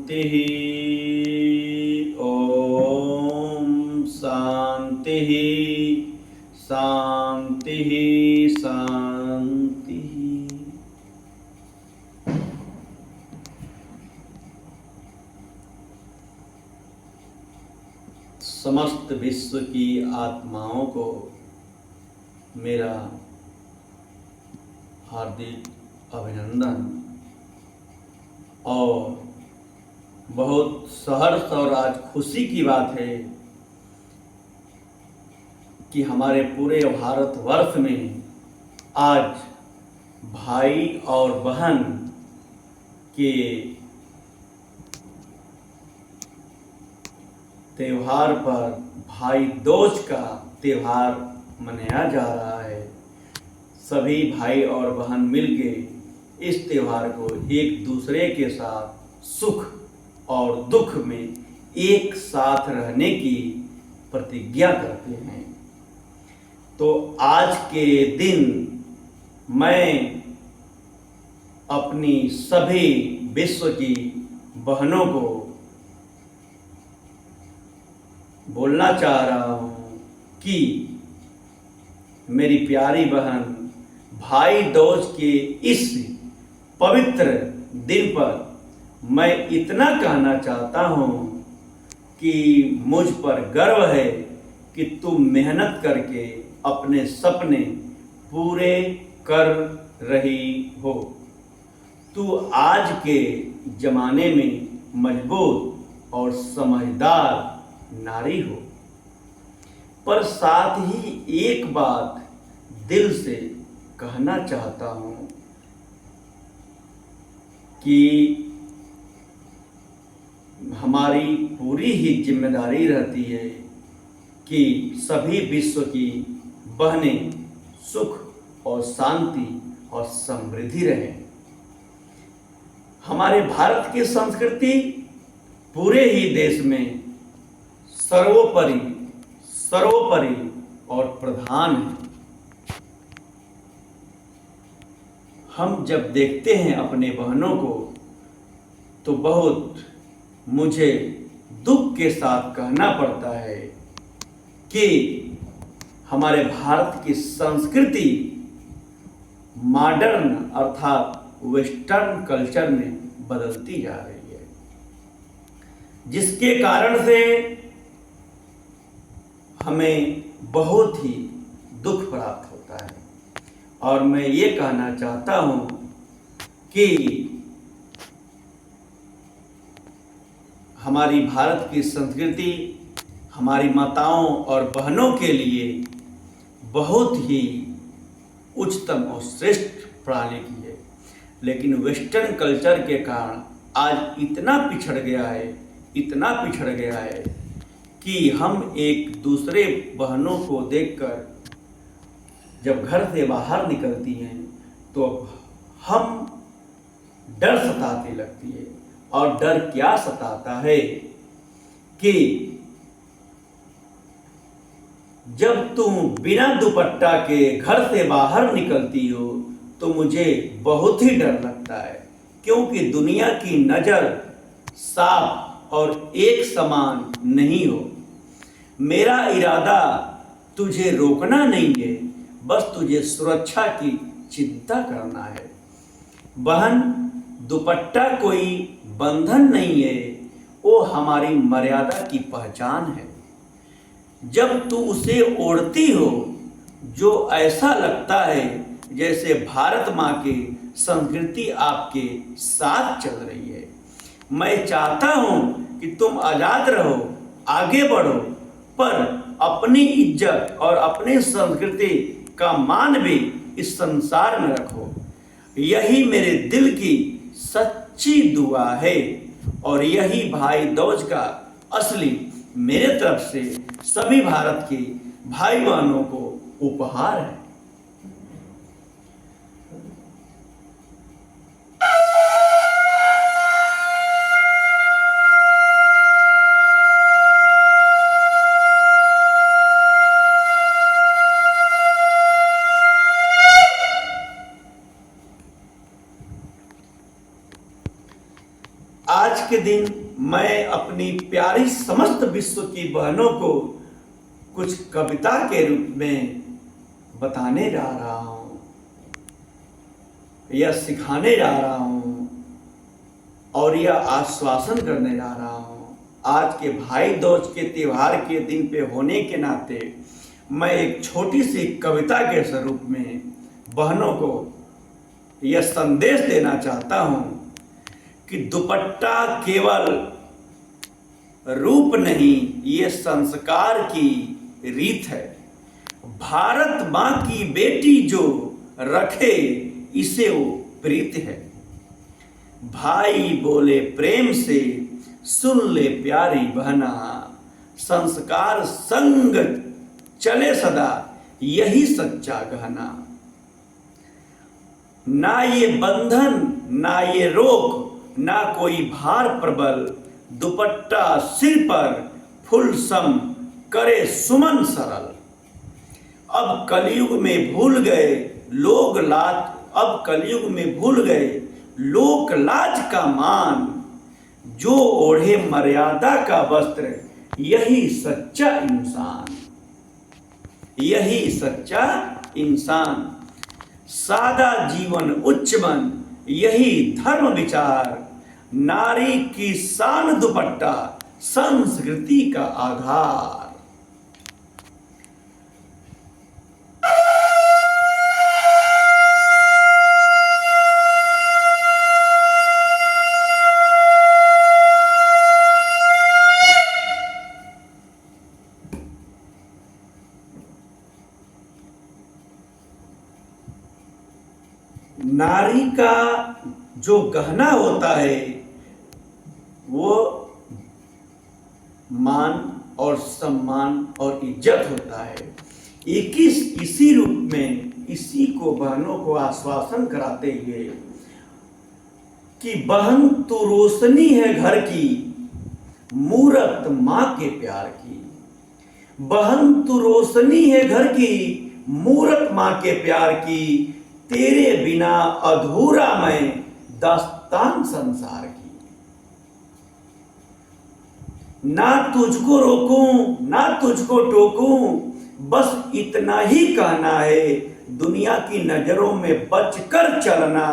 शांति। ओम शांति शांति शांति। समस्त विश्व की आत्माओं को मेरा हार्दिक अभिनंदन और बहुत सहर्ष और आज खुशी की बात है कि हमारे पूरे भारतवर्ष में आज भाई और बहन के त्योहार पर भाई दूज का त्योहार मनाया जा रहा है। सभी भाई और बहन मिलके इस त्योहार को एक दूसरे के साथ सुख और दुख में एक साथ रहने की प्रतिज्ञा करते हैं। तो आज के दिन मैं अपनी सभी विश्व की बहनों को बोलना चाह रहा हूँ कि मेरी प्यारी बहन, भाई दूज के इस पवित्र दिन पर मैं इतना कहना चाहता हूँ कि मुझ पर गर्व है कि तुम मेहनत करके अपने सपने पूरे कर रही हो। तू आज के जमाने में मजबूत और समझदार नारी हो, पर साथ ही एक बात दिल से कहना चाहता हूँ कि हमारी पूरी ही जिम्मेदारी रहती है कि सभी विश्व की बहनें सुख और शांति और समृद्धि रहें। हमारे भारत की संस्कृति पूरे ही देश में सर्वोपरि और प्रधान है। हम जब देखते हैं अपने बहनों को तो बहुत मुझे दुख के साथ कहना पड़ता है कि हमारे भारत की संस्कृति मॉडर्न अर्थात वेस्टर्न कल्चर में बदलती जा रही है, जिसके कारण से हमें बहुत ही दुख प्राप्त होता है। और मैं ये कहना चाहता हूँ कि हमारी भारत की संस्कृति हमारी माताओं और बहनों के लिए बहुत ही उच्चतम और श्रेष्ठ प्रणाली की है, लेकिन वेस्टर्न कल्चर के कारण आज इतना पिछड़ गया है कि हम एक दूसरे बहनों को देखकर जब घर से बाहर निकलती हैं तो हम डर सताने लगती है। और डर क्या सताता है कि जब तुम बिना दुपट्टा के घर से बाहर निकलती हो तो मुझे बहुत ही डर लगता है, क्योंकि दुनिया की नज़र साफ और एक समान नहीं हो। मेरा इरादा तुझे रोकना नहीं है, बस तुझे सुरक्षा की चिंता करना है। बहन, दुपट्टा कोई बंधन नहीं है, वो हमारी मर्यादा की पहचान है। जब तू उसे ओढ़ती हो जो ऐसा लगता है जैसे भारत माँ की संस्कृति आपके साथ चल रही है। मैं चाहता हूँ कि तुम आज़ाद रहो, आगे बढ़ो, पर अपनी इज्जत और अपनी संस्कृति का मान भी इस संसार में रखो। यही मेरे दिल की सच्ची दुआ है और यही भाई दूज का असली मेरे तरफ से सभी भारत के भाई बहनों को उपहार है। आज के दिन मैं अपनी प्यारी समस्त विश्व की बहनों को कुछ कविता के रूप में बताने जा रहा हूँ या सिखाने जा रहा हूँ और यह आश्वासन करने जा रहा हूँ। आज के भाई दूज के त्योहार के दिन पे होने के नाते मैं एक छोटी सी कविता के स्वरूप में बहनों को यह संदेश देना चाहता हूँ कि दुपट्टा केवल रूप नहीं, ये संस्कार की रीत है। भारत माँ की बेटी जो रखे इसे वो प्रीत है। भाई बोले प्रेम से सुन ले प्यारी बहना, संस्कार संग चले सदा यही सच्चा गहना। ना ये बंधन ना ये रोक ना कोई भार प्रबल, दुपट्टा सिर पर फुल सम करे सुमन सरल। अब कलयुग में भूल गए लोग लाज, अब कलयुग में भूल गए लोक लाज का मान, जो ओढ़े मर्यादा का वस्त्र यही सच्चा इंसान, यही सच्चा इंसान। सादा जीवन उच्च मन यही धर्म विचार, नारी की शान दुपट्टा संस्कृति का आधार। नारी का जो गहना होता है वो मान और सम्मान और इज्जत होता है। इसी रूप में इसी को बहनों को आश्वासन कराते हुए कि बहन तू रोशनी है घर की, मूरत माँ के प्यार की। बहन तू रोशनी है घर की, मूरत माँ के प्यार की। तेरे बिना अधूरा मैं दास्तान संसार की। ना तुझको रोकूं ना तुझको टोकूं, बस इतना ही कहना है, दुनिया की नजरों में बचकर चलना।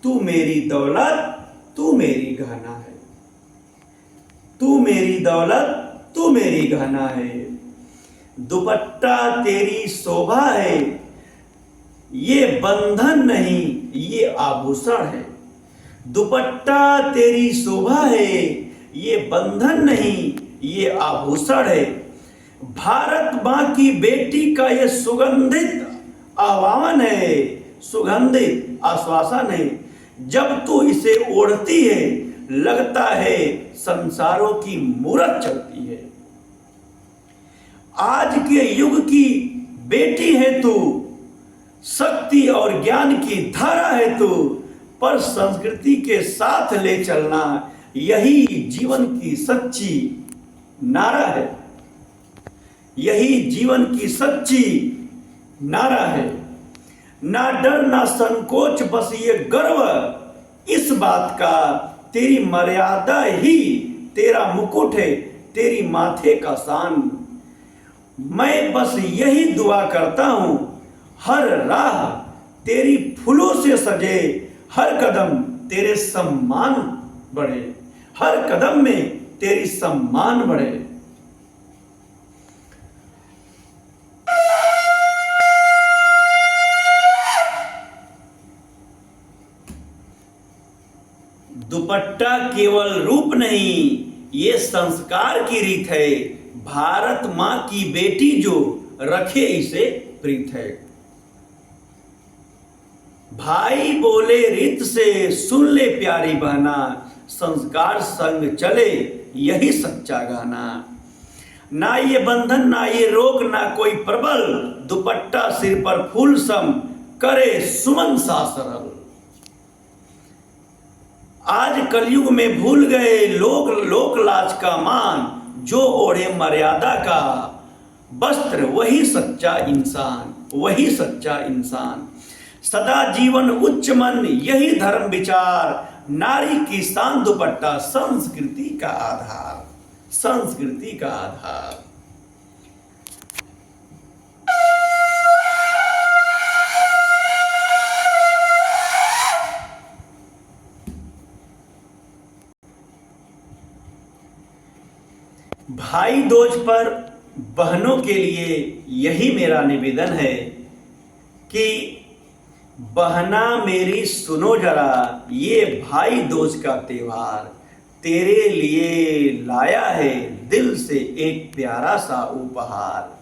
तू मेरी दौलत तू मेरी गहना है, तू मेरी दौलत तू मेरी गहना है। दुपट्टा तेरी शोभा है, ये बंधन नहीं ये आभूषण है। दुपट्टा तेरी शोभा है, ये बंधन नहीं ये आभूषण है। भारत माँ की बेटी का ये सुगंधित आह्वान है, सुगंधित आश्वासन है। जब तू इसे ओढ़ती है लगता है संसारों की मूरत चलती है। आज के युग की बेटी है तू, शक्ति और ज्ञान की धारा है तू, पर संस्कृति के साथ ले चलना यही जीवन की सच्ची नारा है, यही जीवन की सच्ची नारा है। ना डर ना संकोच बस ये गर्व इस बात का, तेरी मर्यादा ही तेरा मुकुट है, तेरी माथे का शान। मैं बस यही दुआ करता हूं हर राह तेरी फूलों से सजे, हर कदम तेरे सम्मान बढ़े, हर कदम में तेरी सम्मान बढ़े। दुपट्टा केवल रूप नहीं ये संस्कार की रीत है। भारत माँ की बेटी जो रखे इसे प्रीत है। भाई बोले रीत से सुन ले प्यारी बहना, संस्कार संग चले यही सच्चा गाना। ना ये बंधन ना ये रोक ना कोई प्रबल, दुपट्टा सिर पर फूल सम करे सुमन सा सरल। आज कलयुग में भूल गए लोग लोक लाज का मान, जो ओढ़े मर्यादा का वस्त्र वही सच्चा इंसान, वही सच्चा इंसान। सदा जीवन उच्च मन यही धर्म विचार, नारी की शान दुपट्टा संस्कृति का आधार, संस्कृति का आधार। भाई दूज पर बहनों के लिए यही मेरा निवेदन है कि बहना मेरी सुनो जरा, ये भाई दूज का त्योहार तेरे लिए लाया है दिल से एक प्यारा सा उपहार।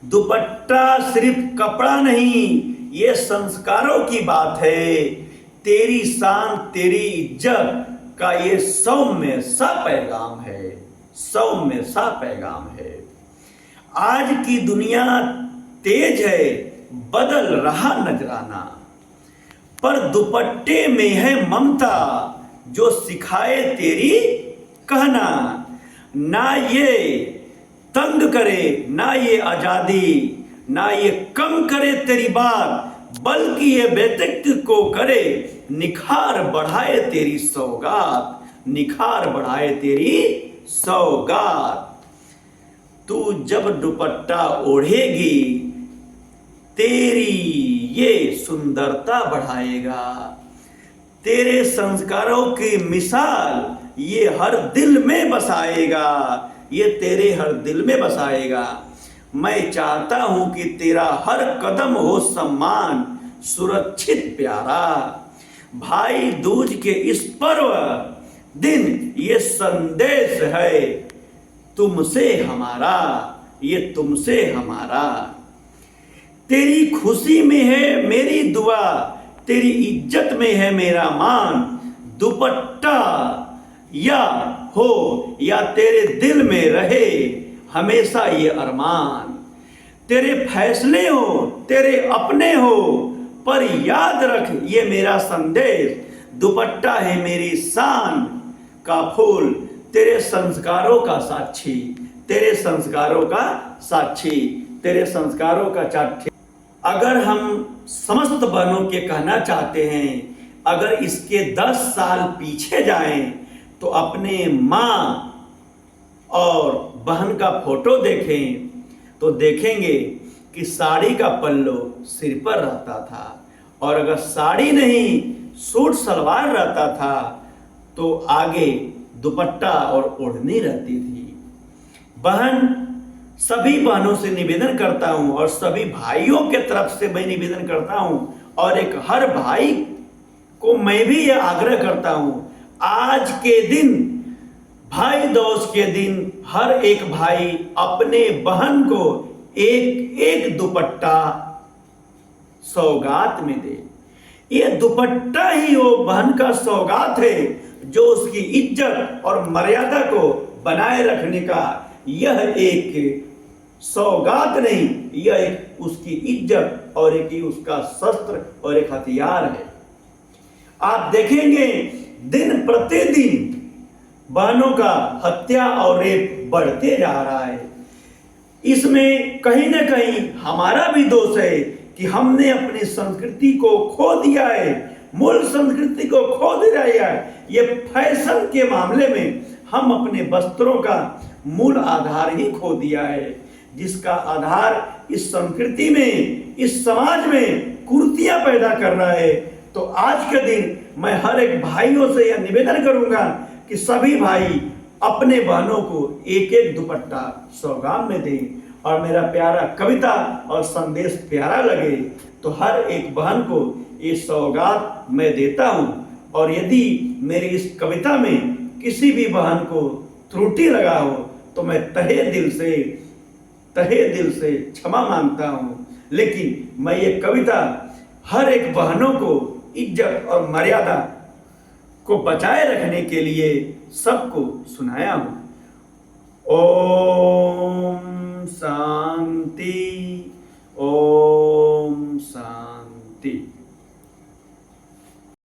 दुपट्टा सिर्फ कपड़ा नहीं, ये संस्कारों की बात है। तेरी शान तेरी इज्जत का ये सौम्य सा पैगाम है, सौम्य सा पैगाम है। आज की दुनिया तेज है, बदल रहा नजराना, पर दुपट्टे में है ममता जो सिखाए तेरी कहना। ना ये तंग करे, ना ये आजादी, ना ये कम करे तेरी बात, बल्कि ये व्यक्तित्व को करे निखार बढ़ाए तेरी सौगात, निखार बढ़ाए तेरी सौगात। तू जब दुपट्टा ओढ़ेगी तेरी ये सुंदरता बढ़ाएगा। तेरे संस्कारों की मिसाल ये हर दिल में बसाएगा, ये तेरे हर दिल में बसाएगा। मैं चाहता हूं कि तेरा हर कदम हो सम्मान सुरक्षित प्यारा। भाई दूज के इस पर्व दिन ये संदेश है तुमसे हमारा, ये तुमसे हमारा। तेरी खुशी में है मेरी दुआ, तेरी इज्जत में है मेरा मान। दुपट्टा या हो या तेरे दिल में रहे हमेशा ये अरमान। तेरे फैसले हो तेरे अपने हो, पर याद रख ये मेरा संदेश, दुपट्टा है मेरी शान का फूल, तेरे संस्कारों का साक्षी, तेरे संस्कारों का साक्षी, तेरे संस्कारों का साक्षी। अगर हम समस्त बहनों के कहना चाहते हैं, अगर इसके 10 साल पीछे जाएं तो अपने माँ और बहन का फोटो देखें तो देखेंगे कि साड़ी का पल्लू सिर पर रहता था, और अगर साड़ी नहीं सूट सलवार रहता था तो आगे दुपट्टा और ओढ़नी रहती थी। बहन, सभी बहनों से निवेदन करता हूं और सभी भाइयों के तरफ से मैं निवेदन करता हूं, और एक हर भाई को मैं भी यह आग्रह करता हूं, आज के दिन भाई दूज के दिन हर एक भाई अपने बहन को एक एक दुपट्टा सौगात में दे। ये दुपट्टा ही वो बहन का सौगात है जो उसकी इज्जत और मर्यादा को बनाए रखने का यह एक सौगात नहीं, यह एक उसकी इज्जत और एक उसका शस्त्र और एक हथियार है। आप देखेंगे दिन प्रतिदिन बहनों का हत्या और रेप बढ़ते जा रहा है। इसमें कहीं ना कहीं हमारा भी दोष है कि हमने अपनी संस्कृति को खो दिया है, मूल संस्कृति को खो दिया है। ये फैशन के मामले में हम अपने वस्त्रों का मूल आधार ही खो दिया है, जिसका आधार इस संस्कृति में, इस समाज में कुरीतियां पैदा कर रहा है। तो आज के दिन मैं हर एक भाइयों से यह निवेदन करूंगा कि सभी भाई अपने बहनों को एक एक दुपट्टा सौगात में दें, और मेरा प्यारा कविता और संदेश प्यारा लगे तो हर एक बहन को ये सौगात मैं देता हूं। और यदि मेरी इस कविता में किसी भी बहन को त्रुटि लगा हो तो मैं तहे दिल से क्षमा मांगता हूं। लेकिन मैं ये कविता हर एक बहनों को इज्जत और मर्यादा को बचाए रखने के लिए सबको सुनाया हूं। ओम शांति। ओम